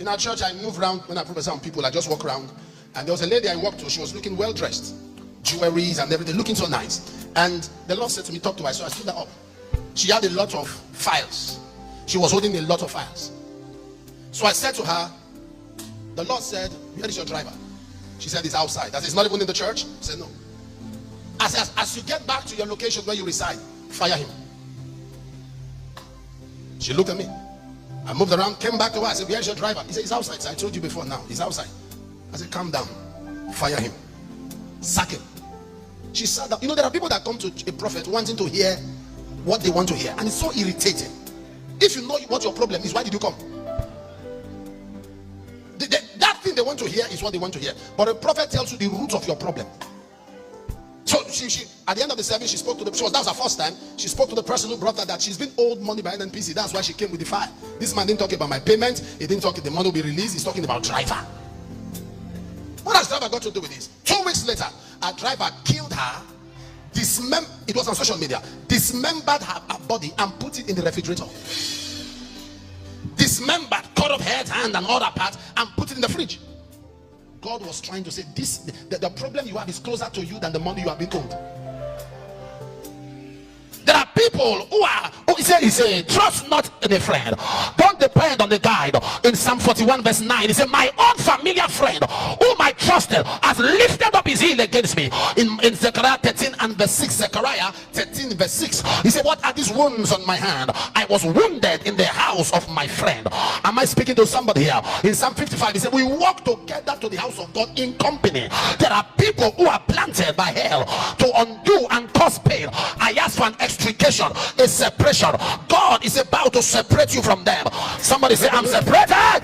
In our church, I move around when I prophesy on people. I just walk around, and there was a lady I walked to. She was looking well dressed, jewelries and everything, looking so nice. And the Lord said to me, "Talk to her." So I stood her up. She had a lot of files. She was holding a lot of files. So I said to her, "The Lord said, where is your driver?" She said, "He's outside." I said, "He's not even in the church?" I said, "No." As you get back to your location where you reside, fire him. She looked at me. I moved around, came back to her. I said, "Where's your driver?" He said, "He's outside." So I told you before, now he's outside. I said, "Calm down, fire him, sack him." She sat down. You know, there are people that come to a prophet wanting to hear what they want to hear, and it's so irritating. If you know what your problem is, why did you come? That thing they want to hear is what they want to hear, but a prophet tells you the root of your problem. So she at the end of the service, she spoke to that was her first time. She spoke to the person who brought her that she's been owed money by NNPC. That's why she came with the fire. This man didn't talk about my payment. He didn't talk the money will be released. He's talking about driver. What has driver got to do with this? 2 weeks later, a driver killed her, it was on social media, dismembered her body and put it in the refrigerator. Dismembered, cut off head, hand and other parts and put it in the fridge. God was trying to say, the problem you have is closer to you than the money you have been told. There are people who say, "Trust not in a friend, don't depend on the guide." In Psalm 41 verse 9, he said, "My own familiar friend whom I trusted has lifted up his heel against me." In Zechariah 13 and verse 6, Zechariah 13 verse 6, he said, "What are these wounds on my hand? I was wounded in the house of my friend." Am I speaking to somebody here? In Psalm 55, he said, "We walk together to the house of God in company." There are people who are planted by hell to undo and cause pain. I ask for an extrication, a separation. God is about to separate you from them. Somebody say, "I'm separated."